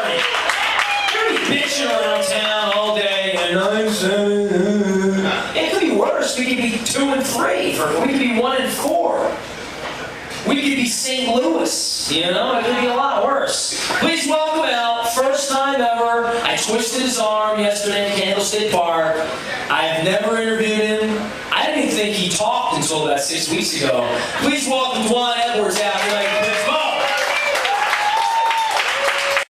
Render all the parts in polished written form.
party. You're gonna be bitching around town all day and it could be worse. We could be 2 and 3. We could be 1 and 4. We could be St. Louis, you know? It could be a lot worse. Please welcome out, first time ever. I twisted his arm yesterday in Candlestick Park. I have never interviewed him. I didn't even think he talked until about 6 weeks ago. Please welcome Dwan Edwards out tonight.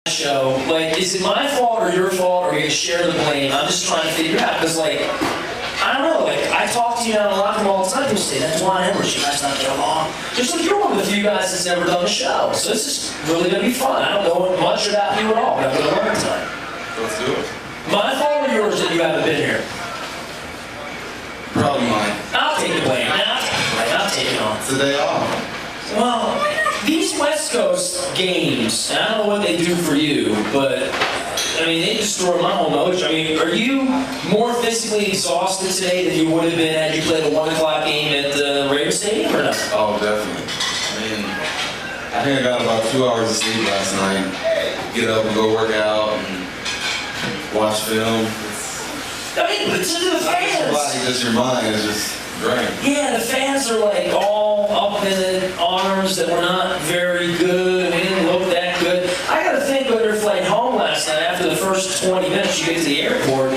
Show. Like, is it my fault or your fault, or are we gonna share the blame? I'm just trying to figure it out, because like, I don't know, like, I talk to you out in the locker room all the time, you say, that's Dwan Edwards, you guys not get along. Just like you're one of the few guys that's never done a show, so this is really gonna be fun. I don't know much about you at all, but I'm gonna learn tonight. Let's do it. My fault or yours that you haven't been here? Probably mine. I'll take the blame. I'll take it on. It's a day off. Well, these West Coast games, and I don't know what they do for you, but I mean, they destroy my whole notion. I mean, are you more physically exhausted today than you would have been had you played a 1 o'clock game at the Raven Stadium or not? Oh, definitely. I mean, I think I got about 2 hours of sleep last night. Get up and go work out and watch film. I mean, but to the fans. Just your mind is just drained. Yeah, the fans are like all up in arms that we're not very good. We didn't look that good. I got to think about your flight home last night. After the first 20 minutes you get to the airport,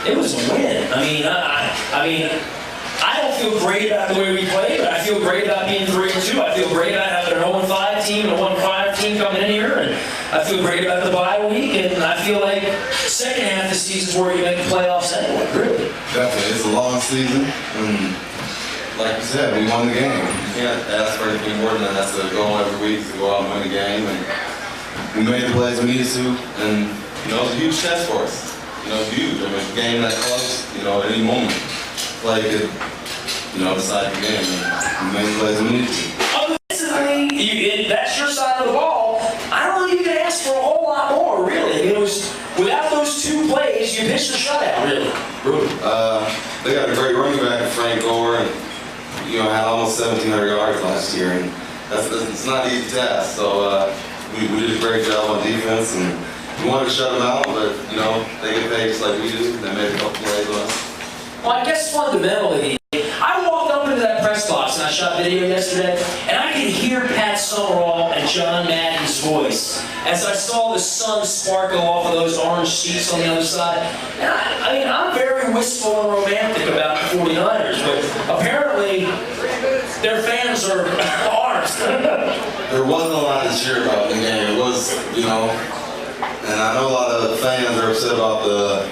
it was a win. I mean, I don't feel great about the way we played, but I feel great about being 3-2. I feel great about having an 0-5 team and a 1-5 team coming in here, and I feel great about the bye week, and I feel like second half of the season is where you make the playoffs anyway, really. Definitely. It's a long season, and like you said, we won the game. You can't ask for anything more than that. That's the goal every week, to go out and win the game, and we made the plays we needed to, and you know, it was a huge test for us. You know, huge. I mean, the game that close, you know, at any moment, play could, you know, decide the game, and we made the plays we needed to. Offensively, that's your side of the ball. I don't know if you can ask for a whole lot more, really. I mean, it was, without those 2 plays, you pitched the shutout, really. They got a great running back in Frank Gore, and you know, had almost 1,700 yards last year, and it's not an easy task. So we did a great job on defense, and we wanted to shut them out, but you know, they get paid just like we do. They made a couple plays on us. Well, I guess fundamentally, I walked up into that press box and I shot video yesterday, and I could hear Pat Summerall and John Madden's voice as I saw the sun sparkle off of those orange sheets on the other side. And I mean, I'm very wistful and romantic about the 49ers, but apparently their fans are ours. There wasn't a lot to cheer about in the game. It was, you know, and I know a lot of fans are upset about the,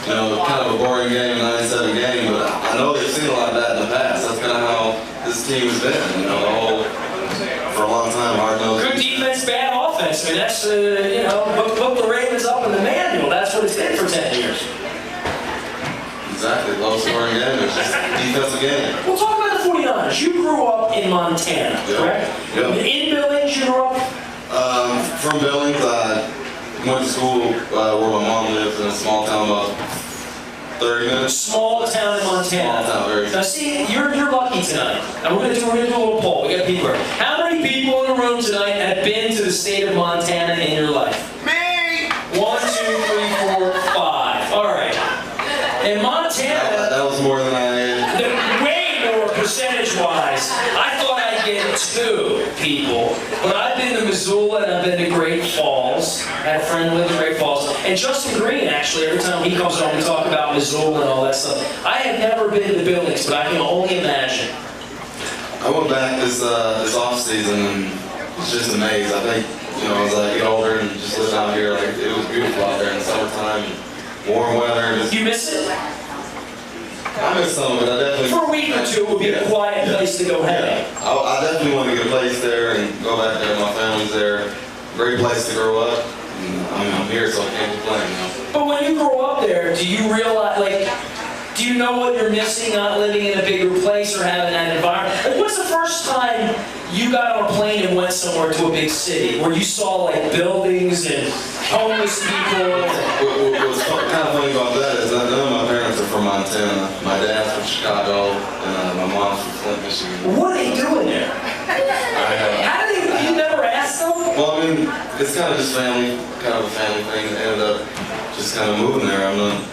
you know, kind of a boring game, 9-7 game, but I know they've seen a lot of that in the past. That's kind of how this team has been, you know, for a long time, hard nosed. Good defense, bad offense. I mean, that's, you know, book the Ravens up in the manual. That's what it's been for 10 years. Exactly, low scoring game. It's just defensive game. We'll talk about the 49ers. You grew up in Montana, correct? Yep. In Billings, you grew up? From Billings, I went to school where my mom lives in a small town about 30 minutes. Small town in Montana. Small town, very. Now see, you're lucky tonight. And we're gonna do a little poll. We got people here. How many people in the room tonight have been to the state of Montana in your life? Me! 1, 2, 3, 4, 5. All right. In Montana, that was more than I. way more percentage-wise. I thought I'd get 2 people, but I've been to Missoula and I've been to Great Falls. I had a friend who lived in Great Falls. And Justin Green, actually, every time he comes home, we talk about Missoula and all that stuff. I have never been to Billings, but I can only imagine. I went back this off season and was just amazed. I think, you know, as I get older and just live out here, like it was beautiful out there in the summertime, warm weather. Just, You miss it? I miss some of it. I definitely. For a week or 2, it would be a quiet place to go hang. I definitely want to get a place there and go back there. My family's there. Great place to grow up. I mean, I'm here, so I can't complain. You know? But when you grow up there, do you realize, like, do you know what you're missing not living in a bigger place or having that environment? Like, what's the first time you got on a plane and went somewhere to a big city where you saw, like, buildings and homeless people? What's kind of funny about that is none of my parents are from Montana. My dad's from Chicago, and my mom's from Flint, Michigan. What are they doing there? How do they, you never asked them? Well, I mean, it's kind of just family, kind of a family thing that ended up just kind of moving there. I'm not.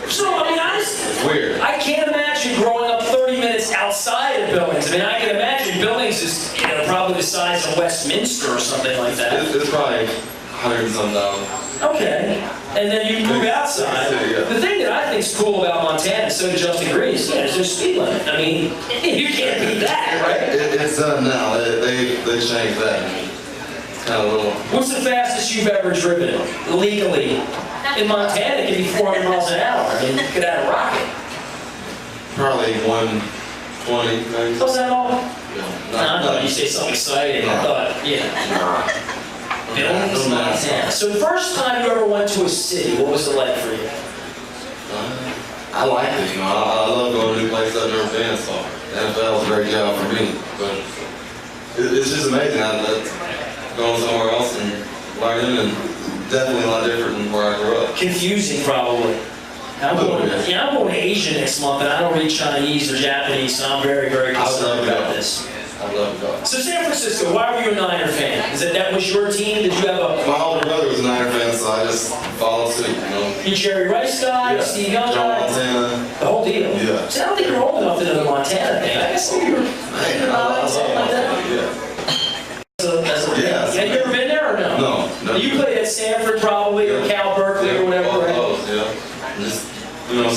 So, I mean, It's weird. I can't imagine growing up 30 minutes outside of Billings. I mean, I can imagine Billings is, probably the size of Westminster or something like that. It's probably 100-some thousand. Okay. And then you move outside. Yeah. The thing that I think is cool about Montana, so did Justin Grease, is their speed limit. I mean, you can't beat that, right? It's done now. They changed that. It's kind of a little. What's the fastest you've ever driven legally? In Montana, it can be 400 miles an hour. I mean, you could add a rocket. Probably 120, maybe. Was that all? Yeah. I thought you say something exciting. I thought, Billings, Montana. So the first time you ever went to a city, what was it like for you? I liked it, I love going to new places I've never been, so the NFL was a great job for me. But it's just amazing how going somewhere else and learning, and definitely a lot different than where I grew up. Confusing, probably. I'm going to Asia next month, and I don't read Chinese or Japanese, so I'm very, very concerned about this. I love it. So San Francisco, why were you a Niner fan? That was your team? Did you have a... My older brother was a Niner fan, so I just followed suit, You Jerry Rice guy, Steve Young John guy? Montana. The whole deal? Yeah. See, I don't think you're old enough to know the Montana thing. I guess you were... something like that. Yeah. Have you ever been there or no? No. You played at Stanford probably, or Cal Berkeley or whatever, right? Just,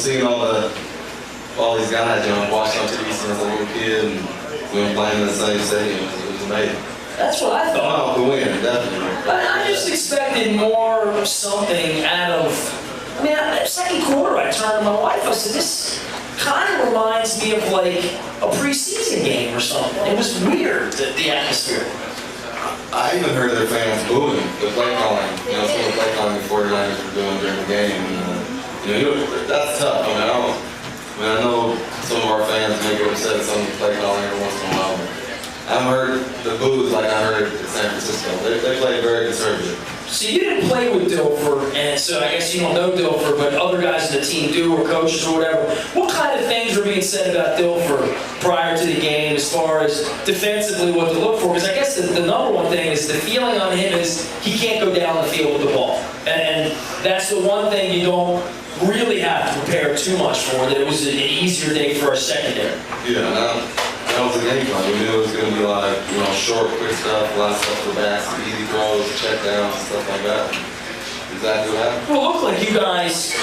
seeing all these guys, watching on TV since I was a little kid, and playing in the same stadium, it was amazing. That's what I thought. Oh, the win, definitely. I just expected more something out of... I mean, second quarter, I turned to my wife, I said, this kind of reminds me of like a preseason game or something. It was weird, the atmosphere. I even heard their fans booing the play calling, some of the play calling the 49ers were doing during the game. And, that's tough. I know some of our fans may get upset at some of the play calling every once in a while. I haven't heard the boos like I heard at San Francisco. They play very conservative. So you didn't play with Dilfer, and so I guess you don't know Dilfer, but other guys in the team do, or coaches or whatever. What kind of things were being said about Dilfer prior to the game as far as defensively what to look for? Because I guess the number one thing is the feeling on him is he can't go down the field with the ball. And that's the one thing you don't really have to prepare too much for, that it was an easier day for our secondary. Yeah, that was the game plan. We knew it was going to be like, short, quick stuff, a lot of stuff for backs, easy throws, check downs, stuff like that. Exactly what happened. Well, it looked like you guys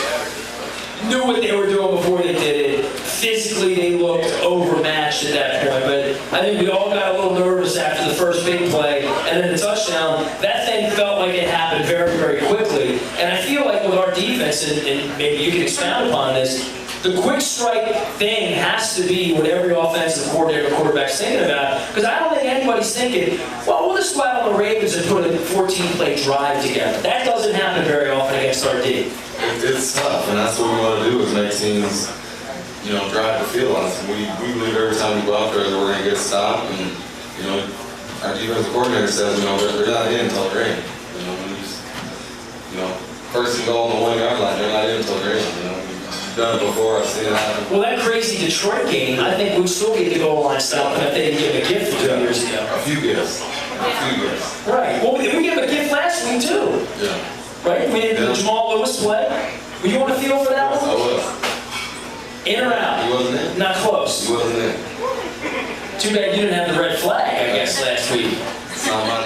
knew what they were doing before they did it. Physically, they looked overmatched at that point, but I think we all got a little nervous after the first big play, and then the touchdown. That thing felt like it happened very, very quickly, and I feel like with our defense, and maybe you can expound upon this, the quick strike thing has to be what every offensive coordinator or quarterback's thinking about, because I don't think anybody's thinking, well, we'll just go out on the Ravens and put a 14-play drive together. That doesn't happen very often against our D. It's tough, and that's what we want to do, is make teams, drive the field on us. We believe every time we go out there that we're going to get stopped, and, our defensive coordinator says, they're not in until they're in. First and goal on the 1 yard line, they're not in until they're in, We've done it before, I've seen it happen. Well, that crazy Detroit game, I think we'd still get the goal line stop if they didn't give him a gift 2 years ago. A few gifts. Right. Well, we gave him a gift last week, too. Yeah. Right? We did Jamal Lewis play. Were you on the field for that one? I was. In or out? He wasn't in. Not close. He wasn't in. Too bad you didn't have the red flag, I guess, last week. It's not my